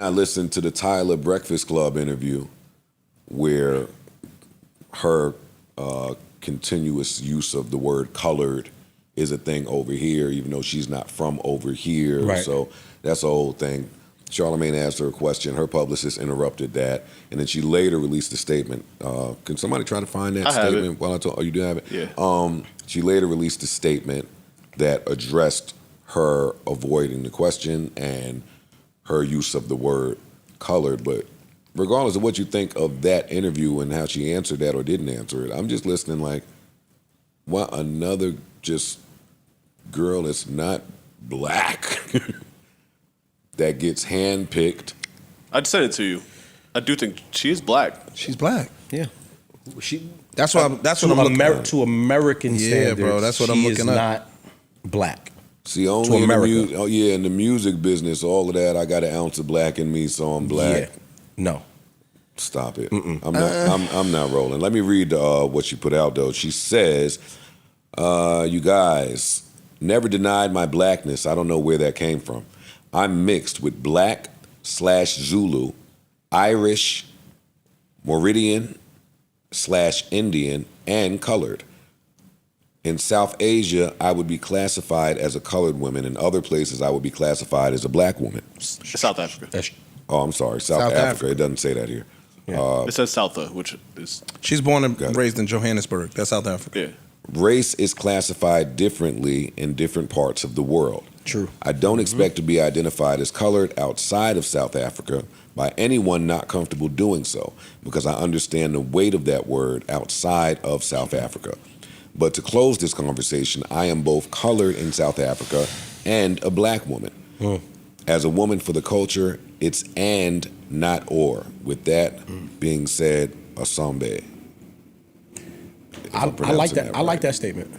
I listened to the Tyla Breakfast Club interview where her continuous use of the word colored is a thing over here, even though she's not from over here. Right. So that's the whole thing. Charlamagne asked her a question. Her publicist interrupted that, and then she later released a statement. Can somebody try to find that statement while I talk? Oh, you do have it? Yeah. She later released a statement that addressed her avoiding the question and her use of the word colored. But regardless of what you think of that interview and how she answered that or didn't answer it, I'm just listening like, what, another just girl that's not black that gets handpicked. I'd send it to you. I do think she is black. She's black. Yeah. That's what I'm looking at. To American standards, bro, that's what I'm looking she is at. not black. See, only To in America. in the music business, all of that, I got an ounce of black in me, so I'm black. Yeah. No. Stop it. I'm not rolling. Let me read what she put out, though. She says, you guys, never denied my blackness. I don't know where that came from. I'm mixed with black/Zulu, Irish, Meridian/Indian, and colored. In South Asia, I would be classified as a colored woman. In other places, I would be classified as a black woman. South Africa. Oh, I'm sorry. South Africa. It doesn't say that here. It says Southa, which is... She's born and raised in Johannesburg. That's South Africa. Yeah. Race is classified differently in different parts of the world. True. I don't expect to be identified as colored outside of South Africa by anyone not comfortable doing so, because I understand the weight of that word outside of South Africa. But to close this conversation, I am both colored in South Africa and a black woman. As a woman for the culture, it's and, not or. With that being said, Asambe. I like that. I like that statement.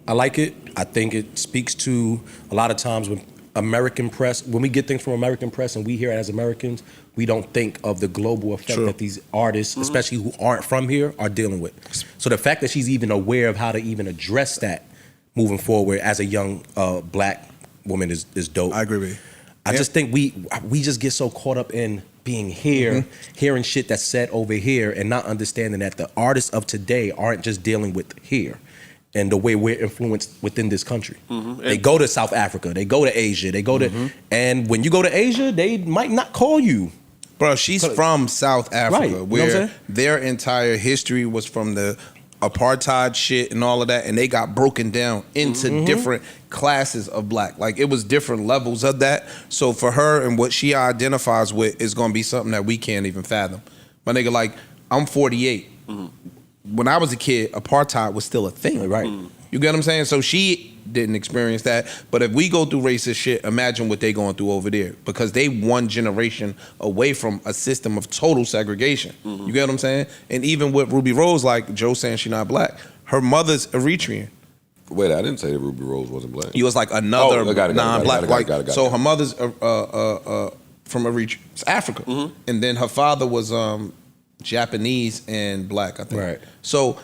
I like it. I think it speaks to a lot of times when American press, when we get things from American press and we hear it as Americans, we don't think of the global effect that these artists, especially who aren't from here, are dealing with. So the fact that she's even aware of how to even address that moving forward as a young black woman is dope. I agree with you. I just think we just get so caught up in being here, hearing shit that's said over here, and not understanding that the artists of today aren't just dealing with here and the way we're influenced within this country. They go to South Africa, they go to Asia, they go to, and when you go to Asia, they might not call you. Bro, she's from South Africa, Right. You know what I'm where saying? their entire history was from the apartheid shit and all of that, and they got broken down into different classes of black. Like, it was different levels of that. So for her and what she identifies with is gonna be something that we can't even fathom. My nigga, like, I'm 48. When I was a kid, apartheid was still a thing. Right. You get what I'm saying? So she didn't experience that. But if we go through racist shit, imagine what they going through over there. Because they one generation away from a system of total segregation. You get what I'm saying? And even with Ruby Rose, like Joe saying she not black, her mother's Eritrean. Wait, I didn't say that Ruby Rose wasn't black. He was like another non-black. So her it. mother's from Eritrea, it's Africa. And then her father was Japanese and black, I think. Right. So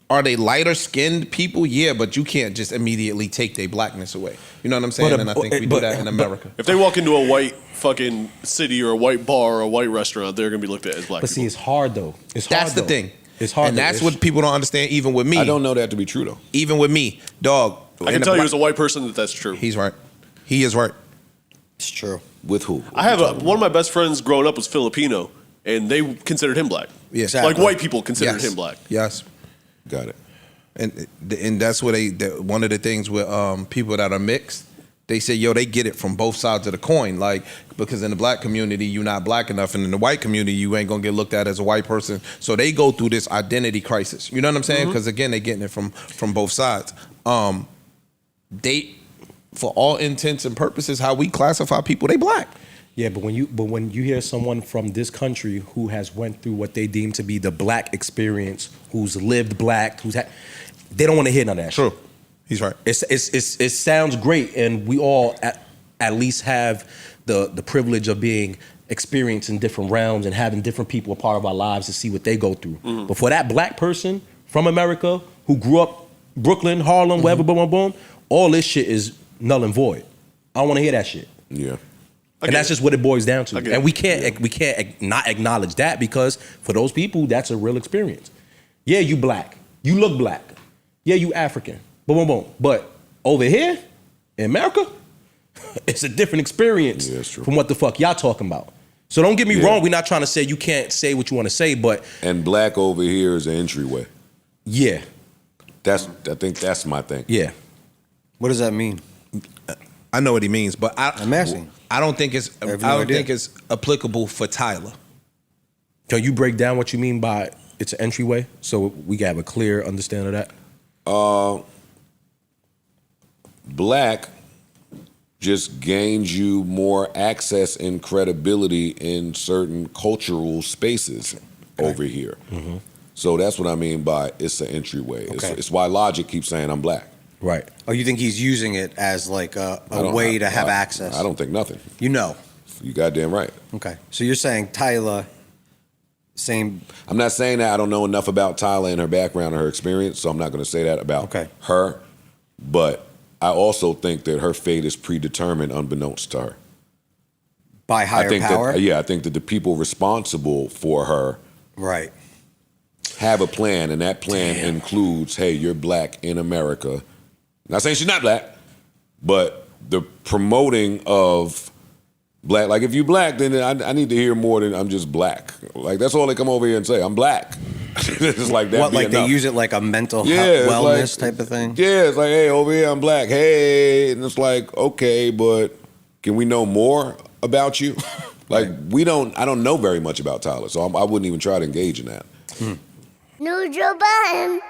are they lighter skinned people? Yeah, but you can't just immediately take their blackness away. You know what I'm saying? And I think we do that in America. If they walk into a white fucking city or a white bar or a white restaurant, they're going to be looked at as black But see, people. it's hard though. It's hard. That's the thing. It's hard. And that's what people don't understand, even with me. I don't know that to be true, though. Even with me, dog. I can tell you as a white person that that's true. He's right. He is right. It's true. With who? I have one of my best friends growing up was Filipino, and they considered him black. Yeah. Like white people considered Yes. him black. Yes. Got it. And that's what one of the things with people that are mixed, they say, yo, they get it from both sides of the coin. Like, because in the black community, you're not black enough, and in the white community, you ain't gonna get looked at as a white person. So they go through this identity crisis. You know what I'm saying? Because again, they're getting it from both sides. They, for all intents and purposes, how we classify people, they black. Yeah, but when you hear someone from this country who has went through what they deem to be the black experience, who's lived black, they don't want to hear none of that. True. Shit. He's right. It sounds great, and we all at least have the privilege of being experienced in different realms and having different people a part of our lives to see what they go through. But for that black person from America who grew up Brooklyn, Harlem, wherever, boom, boom, boom, all this shit is null and void. I don't want to hear that shit. Yeah. And that's just what it boils down to. I get And it. we can't not acknowledge that, because for those people, that's a real experience. Yeah, you black. You look black. Yeah, you African. Boom, boom, boom. But over here in America, it's a different experience from what the fuck y'all talking about. So don't get me wrong. We're not trying to say you can't say what you want to say, but And black over here is an entryway. yeah, I think that's my thing. yeah. What does that mean? I know what he means, but I'm asking. I don't think it's. I I have no don't idea. think it's applicable for Tyla. Can you break down what you mean by it's an entryway so we can have a clear understanding of that? Black just gains you more access and credibility in certain cultural spaces over here. So that's what I mean by it's an entryway. Okay. It's why Logic keeps saying I'm black. Right. Oh, you think he's using it as like a I don't- way to I- have I- access? I don't think nothing. You know. You goddamn right. Okay. So you're saying Tyla, same. I'm not saying that I don't know enough about Tyla and her background and her experience, so I'm not going to say that about her. But I also think that her fate is predetermined unbeknownst to her. By higher I think power? I think that the people responsible for her Right. have a plan, and that plan includes, hey, you're black in America. Not saying she's not black, but the promoting of black. Like, if you black, then I need to hear more than I'm just black. Like, that's all they come over here and say. I'm black. It's like that. What, like enough. they use it like a mental it's wellness like- type of thing? Yeah, it's like, hey, over here I'm black. Hey, and it's like, okay, but can we know more about you? Like, I don't know very much about Tyler, so I wouldn't even try to engage in that. New Joe Budden.